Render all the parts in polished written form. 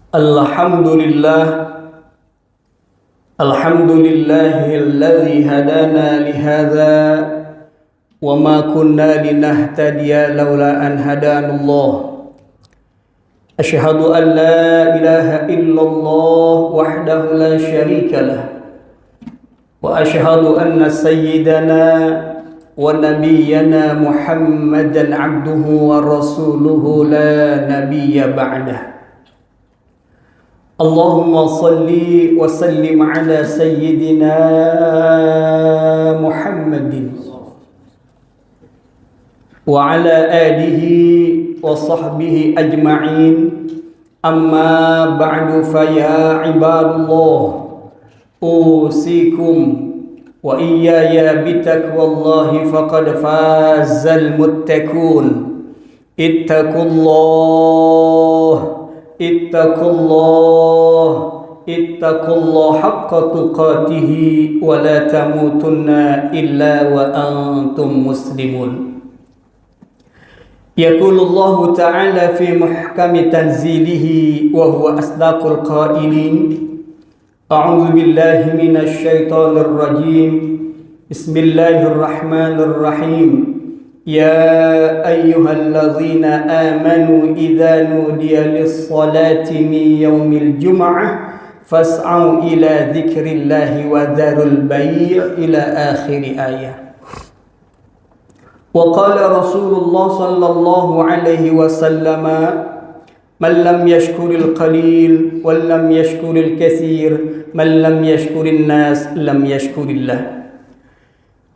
Alhamdulillah, alhamdulillahilladzi hadana lihadza wa ma kunna linahtadiya laula an hadanallah. Asyhadu an la ilaha illallah wahdahu la syarika lah. Wa asyhadu anna sayyidana wa nabiyyana Muhammadan abduhu wa rasuluhu la nabiyya ba'dah. Allahumma salli wa sallim ala sayyidina Muhammadin wa ala alihi wa sahbihi ajma'in. Amma ba'du, fa ya ibadallah, usikum wa iyaya bitaqwallahi faqad fazal muttaqun. Ittaqullah, ittaqullah haqqa tuqatihi wa la tamutunna illa wa antum muslimun. Yaqulullahu ta'ala fi muhkami tanzilihi wa huwa asdaqul qailin. A'udzu billahi minasy syaithanir rajim. Bismillahirrahmanirrahim. Ya ayyuhalladzina amanu idza nudiya lis-salati min yaumil jum'ah fas'au ila dzikrillahi wa dzarul bai' ila akhir ayah. Wa qala Rasulullah sallallahu alaihi wasallam, man lam yashkuril qalil wal lam yashkuril katsir, man lam yashkurin nas lam yashkurillah.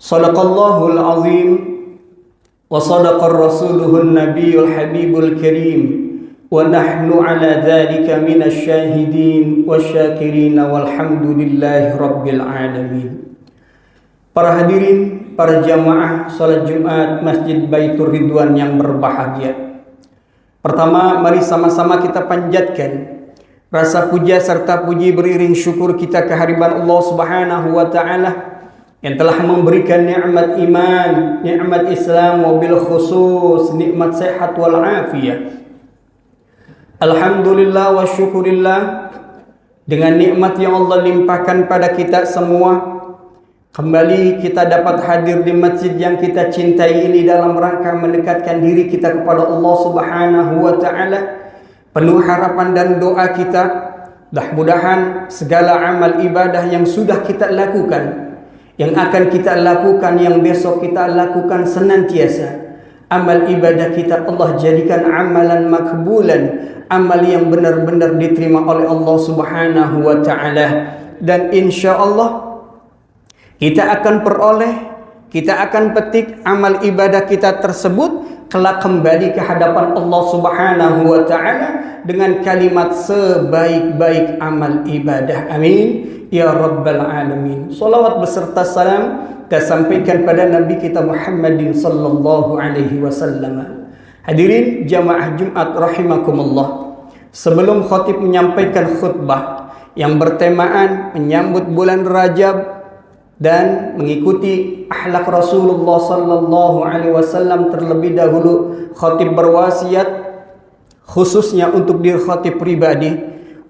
Shadaqallahul azim. وصدق رسوله النبي الحبيب الكريم ونحن على ذلك من الشاهدين والشاكرين والحمد لله رب العالمين. Para hadirin, para jamaah salat Jumat Masjid Baitur Ridwan yang berbahagia. Pertama, mari sama-sama kita panjatkan rasa puja serta puji beriring syukur kita kehadirat Allah Subhanahu wa taala yang telah memberikan nikmat iman, nikmat Islam, wabil khusus nikmat sehat wal afiyah. Alhamdulillah wa syukurillah, dengan nikmat yang Allah limpahkan pada kita semua, kembali kita dapat hadir di masjid yang kita cintai ini dalam rangka mendekatkan diri kita kepada Allah Subhanahu wa taala. Penuh harapan dan doa kita, mudah-mudahan segala amal ibadah yang sudah kita lakukan, yang akan kita lakukan, yang besok kita lakukan senantiasa, amal ibadah kita Allah jadikan amalan makbulan, amal yang benar-benar diterima oleh Allah Subhanahu wa taala. Dan insya Allah kita akan peroleh, kita akan petik amal ibadah kita tersebut kelak kembali ke hadapan Allah Subhanahu wa taala dengan kalimat sebaik-baik amal ibadah. Amin ya rabbal alamin. Salawat beserta salam kita sampaikan pada Nabi kita Muhammadin sallallahu alaihi wasallam. Hadirin jamaah Jumat rahimakumullah. Sebelum khatib menyampaikan khutbah yang bertemaan menyambut bulan Rajab dan mengikuti akhlak Rasulullah sallallahu alaihi wasallam, terlebih dahulu khatib berwasiat khususnya untuk diri khatib pribadi,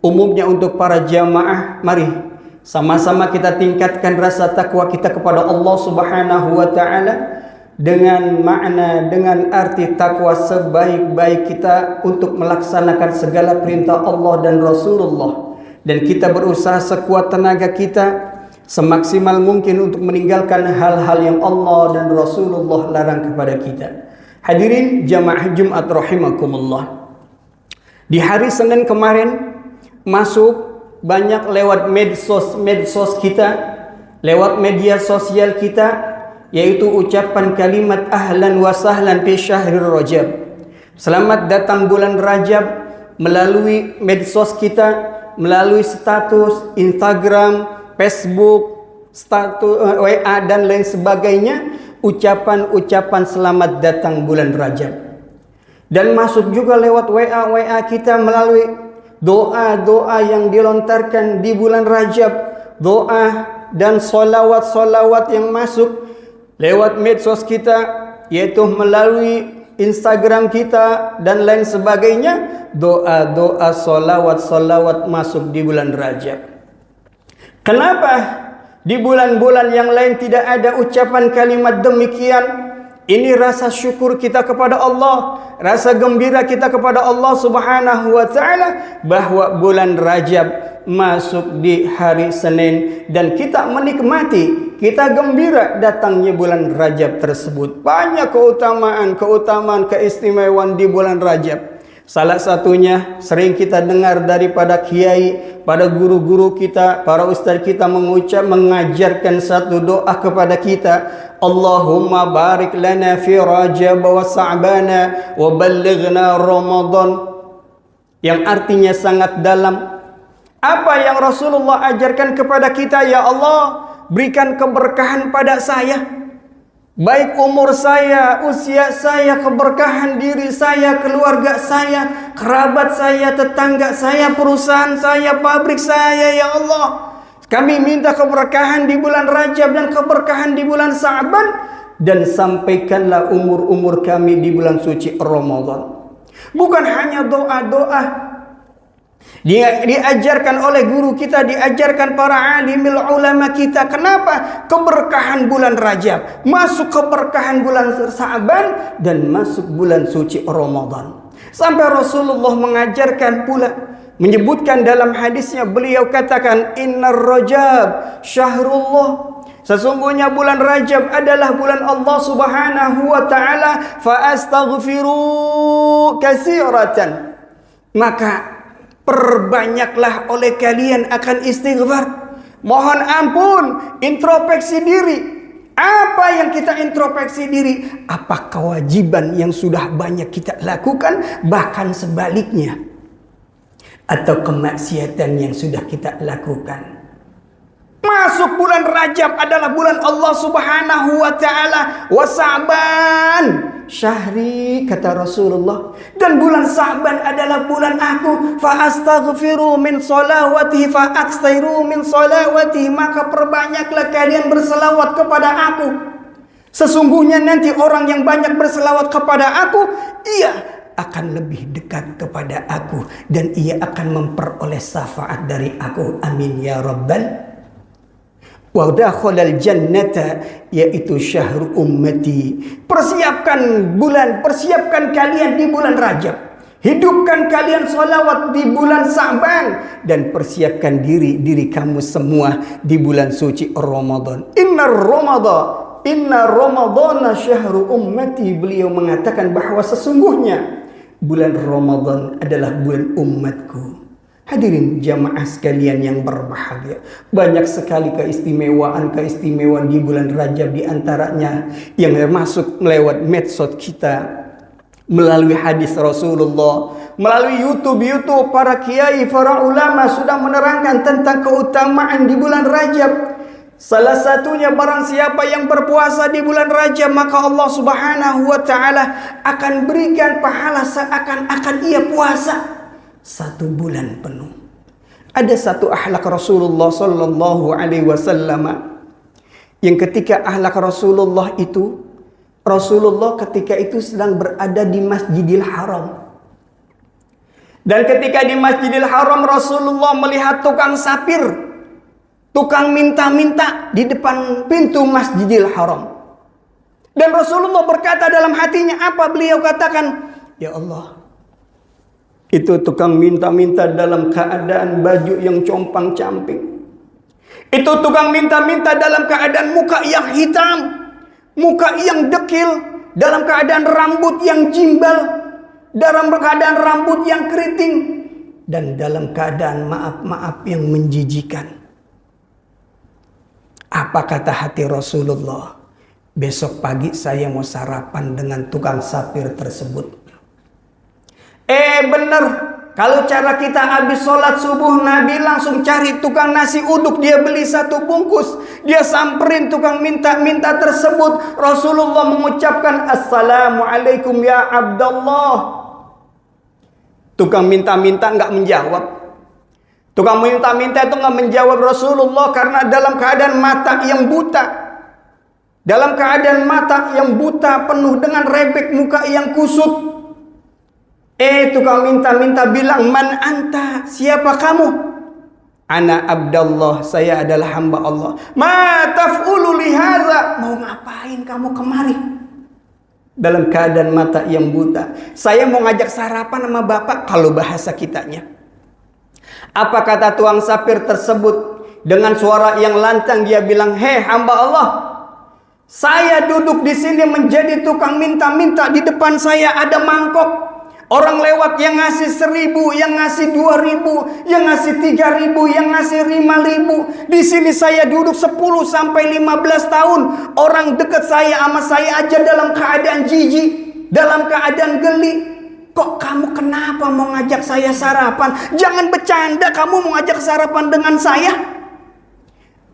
umumnya untuk para jamaah, mari sama-sama kita tingkatkan rasa takwa kita kepada Allah Subhanahu wa taala dengan makna, dengan arti takwa sebaik-baik kita untuk melaksanakan segala perintah Allah dan Rasulullah, dan kita berusaha sekuat tenaga kita semaksimal mungkin untuk meninggalkan hal-hal yang Allah dan Rasulullah larang kepada kita. Hadirin jamaah Jumat rahimakumullah. Di hari Senin kemarin masuk banyak lewat medsos kita, lewat media sosial kita, yaitu ucapan kalimat ahlan wa sahlan fi syahril Rajab. Selamat datang bulan Rajab, melalui medsos kita, melalui status Instagram, Facebook, status WA dan lain sebagainya, ucapan-ucapan selamat datang bulan Rajab. Dan masuk juga lewat WA kita melalui doa-doa yang dilontarkan di bulan Rajab, doa dan solawat-solawat yang masuk lewat medsos kita, yaitu melalui Instagram kita dan lain sebagainya, doa-doa, solawat masuk di bulan Rajab. Kenapa di bulan-bulan yang lain tidak ada ucapan kalimat demikian? Ini rasa syukur kita kepada Allah, rasa gembira kita kepada Allah Subhanahu wa taala bahwa bulan Rajab masuk di hari Senin dan kita menikmati, kita gembira datangnya bulan Rajab tersebut. Banyak keutamaan, keistimewaan di bulan Rajab. Salah satunya sering kita dengar daripada kiai, pada guru-guru kita, para ustaz kita mengajarkan satu doa kepada kita. Allahumma barik lana fi Rajab wa Sa'bana wa ballighna Ramadan. Yang artinya sangat dalam. Apa yang Rasulullah ajarkan kepada kita? Ya Allah, berikan keberkahan pada saya. Baik umur saya, usia saya, keberkahan diri saya, keluarga saya, kerabat saya, tetangga saya, perusahaan saya, pabrik saya, ya Allah. Kami minta keberkahan di bulan Rajab dan keberkahan di bulan Sa'ban. Dan sampaikanlah umur-umur kami di bulan suci Ramadan. Bukan hanya doa-doa. Diajarkan oleh guru kita, diajarkan para alimil ulama kita. Kenapa? Keberkahan bulan Rajab, masuk keberkahan bulan Sa'ban, dan masuk bulan suci Ramadan. Sampai Rasulullah mengajarkan pula, menyebutkan dalam hadisnya, beliau katakan, Innar Rajab syahrullah. Sesungguhnya bulan Rajab adalah bulan Allah Subhanahu wa taala. Fa astaghfiru katsiratan. Maka perbanyaklah oleh kalian akan istighfar. Mohon ampun, introspeksi diri. Apa yang kita introspeksi diri? Apa kewajiban yang sudah banyak kita lakukan, bahkan sebaliknya? Atau kemaksiatan yang sudah kita lakukan? Masuk bulan Rajab adalah bulan Allah Subhanahu wa taala. Wa Sa'ban syahri, kata Rasulullah, dan bulan Sa'ban adalah bulan aku. Fa astaghfiru min salawatihi fa aksairu min salawatihi. Maka perbanyaklah kalian berselawat kepada aku. Sesungguhnya nanti orang yang banyak berselawat kepada aku, ia akan lebih dekat kepada aku dan ia akan memperoleh syafaat dari aku. Amin ya rabbal. Wa dakhalal jannata, yaitu syahrul ummati. Persiapkan kalian di bulan Rajab. Hidupkan kalian salawat di bulan Sa'ban, dan persiapkan diri kamu semua di bulan suci Ramadan. Inna Ramadana syahru ummati. Beliau mengatakan bahwa sesungguhnya bulan Ramadan adalah bulan umatku. Hadirin jamaah sekalian yang berbahagia, banyak sekali keistimewaan di bulan Rajab, di antaranya yang masuk melewat medsos kita, melalui hadis Rasulullah, melalui YouTube para kiai, para ulama sudah menerangkan tentang keutamaan di bulan Rajab. Salah satunya, barang siapa yang berpuasa di bulan Rajab, maka Allah Subhanahu wa taala akan berikan pahala seakan-akan ia puasa 1 bulan penuh. Ada satu akhlak Rasulullah sallallahu alaihi wasallam yang ketika akhlak Rasulullah ketika itu sedang berada di Masjidil Haram. Dan ketika di Masjidil Haram, Rasulullah melihat tukang sapir, tukang minta-minta di depan pintu Masjidil Haram. Dan Rasulullah berkata dalam hatinya, apa beliau katakan? Ya Allah, itu tukang minta-minta dalam keadaan baju yang compang-camping. Itu tukang minta-minta dalam keadaan muka yang hitam, muka yang dekil, dalam keadaan rambut yang jimbal, dalam keadaan rambut yang keriting, dan dalam keadaan maaf-maaf yang menjijikan. Apa kata hati Rasulullah? Besok pagi saya mau sarapan dengan tukang sapir tersebut. Benar, kalau cara kita habis sholat subuh, Nabi langsung cari tukang nasi uduk, dia beli 1 bungkus, dia samperin tukang minta-minta tersebut. Rasulullah mengucapkan, Assalamualaikum ya Abdullah. Tukang minta-minta enggak menjawab. Tukang minta-minta itu enggak menjawab Rasulullah karena dalam keadaan mata yang buta. dalam keadaan mata yang buta, penuh dengan rebek, muka yang kusut. Tukang minta-minta bilang, "Man anta? Siapa kamu?" "Ana Abdallah, saya adalah hamba Allah." "Ma taf'ulu lihadza?" "Mau ngapain kamu kemari?" Dalam keadaan mata yang buta. "Saya mau ngajak sarapan sama bapak," kalau bahasa kitanya. Apa kata tukang sapir tersebut? Dengan suara yang lantang dia bilang, "Hei hamba Allah, saya duduk di sini menjadi tukang minta-minta. Di depan saya ada mangkok. Orang lewat yang ngasih 1.000, yang ngasih 2.000, yang ngasih 3.000, yang ngasih 5.000. Di sini saya duduk 10 sampai 15 tahun. Orang dekat saya sama saya aja dalam keadaan jijik, dalam keadaan geli. Kok kamu kenapa mau ngajak saya sarapan? Jangan bercanda, kamu mau ngajak sarapan dengan saya?"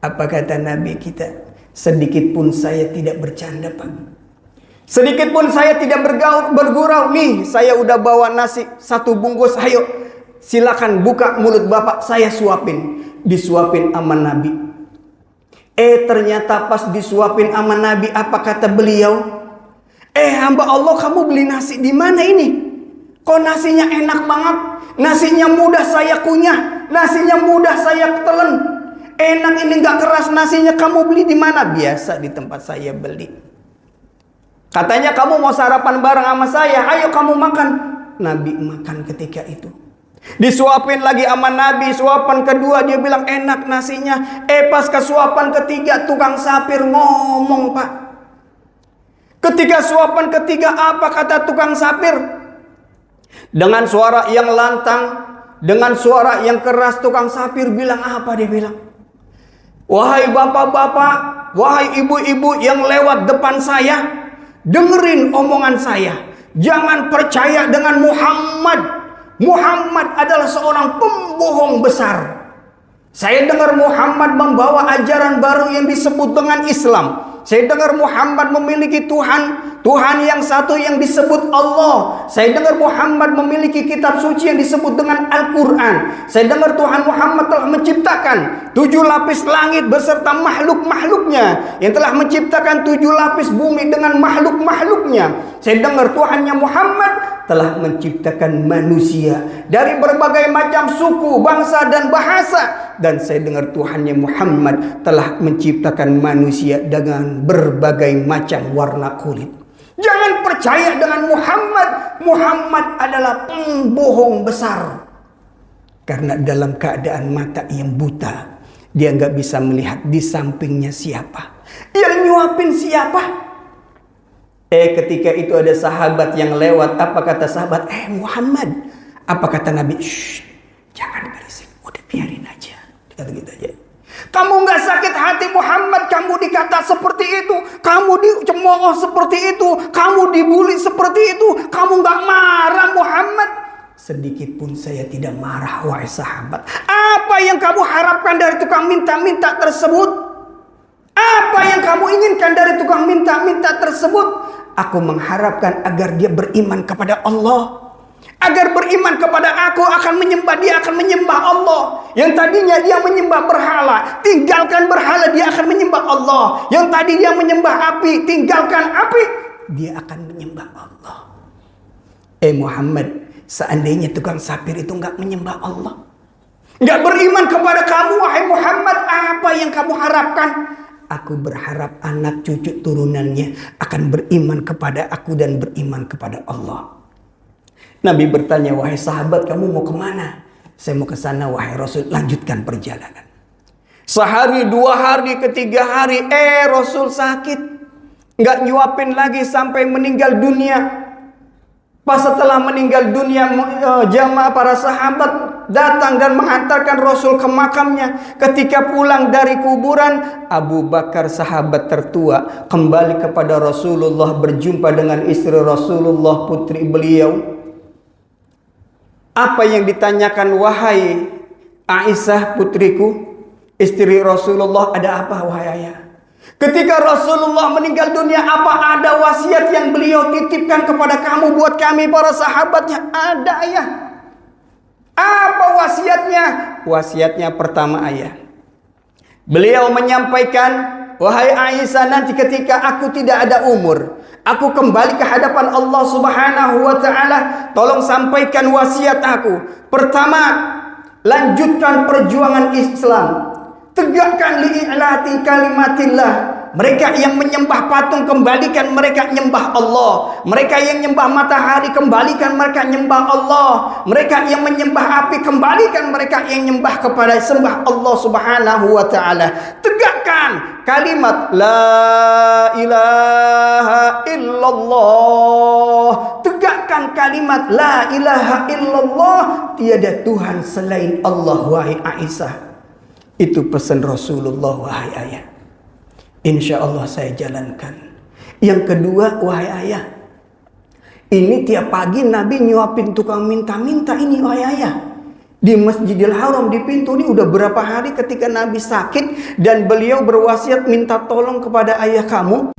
Apa kata Nabi kita? "Sedikit pun saya tidak bercanda, Pak. Sedikit pun saya tidak bergurau. Nih, saya udah bawa nasi 1 bungkus. Ayo, silakan buka mulut bapak, saya suapin." Disuapin sama Nabi. Ternyata pas disuapin sama Nabi, apa kata beliau? Hamba Allah, kamu beli nasi di mana ini? Kok nasinya enak banget? Nasinya mudah saya kunyah, nasinya mudah saya telan. Enak ini, nggak keras nasinya. Kamu beli di mana? "Biasa di tempat saya beli." Katanya kamu mau sarapan bareng sama saya, ayo kamu makan. Nabi makan ketika itu. Disuapin lagi sama Nabi, suapan kedua dia bilang enak nasinya. Pas ke suapan ketiga tukang sapir ngomong, Pak. Ketika suapan ketiga apa kata tukang sapir? Dengan suara yang lantang, dengan suara yang keras tukang sapir bilang apa? Dia bilang, "Wahai bapak-bapak, wahai ibu-ibu yang lewat depan saya, dengerin omongan saya. Jangan percaya dengan Muhammad. Muhammad adalah seorang pembohong besar. Saya dengar Muhammad membawa ajaran baru yang disebut dengan Islam. Saya dengar Muhammad memiliki Tuhan yang satu yang disebut Allah. Saya dengar Muhammad memiliki kitab suci yang disebut dengan Al-Quran. Saya dengar Tuhan Muhammad telah menciptakan 7 lapis langit beserta makhluk-makhluknya, yang telah menciptakan 7 lapis bumi dengan makhluk-makhluknya. Saya dengar Tuhannya Muhammad telah menciptakan manusia dari berbagai macam suku, bangsa, dan bahasa. Dan saya dengar Tuhannya Muhammad telah menciptakan manusia dengan berbagai macam warna kulit. Jangan percaya dengan Muhammad. Muhammad adalah pembohong besar." Karena dalam keadaan mata yang buta, dia nggak bisa melihat di sampingnya siapa, yang nyuapin siapa. Ketika itu ada sahabat yang lewat. Apa kata sahabat? Muhammad. Apa kata Nabi? "Shh, jangan berisik, udah biarin aja." Kata gitu aja. "Kamu nggak sakit hati Muhammad, kamu dikata seperti itu, kamu dicemooh seperti itu, kamu dibully seperti itu, kamu nggak marah Muhammad?" "Sedikit pun saya tidak marah, wahai sahabat." "Apa yang kamu harapkan dari tukang minta-minta tersebut? Apa yang kamu inginkan dari tukang minta-minta tersebut?" "Aku mengharapkan agar dia beriman kepada Allah. Agar beriman kepada aku, akan menyembah dia, akan menyembah Allah. Yang tadinya dia menyembah berhala, tinggalkan berhala, dia akan menyembah Allah. Yang tadi dia menyembah api, tinggalkan api, dia akan menyembah Allah." Muhammad, seandainya tukang sapir itu nggak menyembah Allah, nggak beriman kepada kamu, wahai Muhammad, apa yang kamu harapkan? "Aku berharap anak cucu turunannya akan beriman kepada aku dan beriman kepada Allah." Nabi bertanya, "Wahai sahabat, kamu mau kemana?" "Saya mau ke sana, wahai Rasul." "Lanjutkan perjalanan." Sehari, 2 hari, ketiga hari, Rasul sakit, nggak nyuapin lagi sampai meninggal dunia. Pas setelah meninggal dunia, jamaah para sahabat datang dan mengantarkan Rasul ke makamnya. Ketika pulang dari kuburan, Abu Bakar sahabat tertua kembali kepada Rasulullah, berjumpa dengan istri Rasulullah, putri beliau. Apa yang ditanyakan, "Wahai Aisyah putriku, istri Rasulullah, ada apa wahai ayah?" Ketika Rasulullah meninggal dunia, apa ada wasiat yang beliau titipkan kepada kamu buat kami para sahabatnya? "Ada ayah." "Apa wasiatnya?" "Wasiatnya pertama ayah, beliau menyampaikan wahai Aisyah, nanti ketika aku tidak ada umur, aku kembali ke hadapan Allah Subhanahu wa Ta'ala, tolong sampaikan wasiat aku. Pertama, lanjutkan perjuangan Islam, tegakkan li'ilati kalimatillah. Mereka yang menyembah patung, kembalikan mereka nyembah Allah. Mereka yang nyembah matahari, kembalikan mereka nyembah Allah. Mereka yang menyembah api, kembalikan mereka yang nyembah kepada sembah Allah Subhanahu wa Ta'ala. Tegakkan kalimat la ilaha illallah. Tegakkan kalimat la ilaha illallah, tiada Tuhan selain Allah, wahai Aisyah. Itu pesan Rasulullah, wahai ayah. Insya Allah saya jalankan. Yang kedua, wahai ayah, ini tiap pagi Nabi nyuapin tukang minta-minta ini, wahai ayah. Di Masjidil Haram, di pintu ini udah berapa hari ketika Nabi sakit dan beliau berwasiat minta tolong kepada ayah kamu.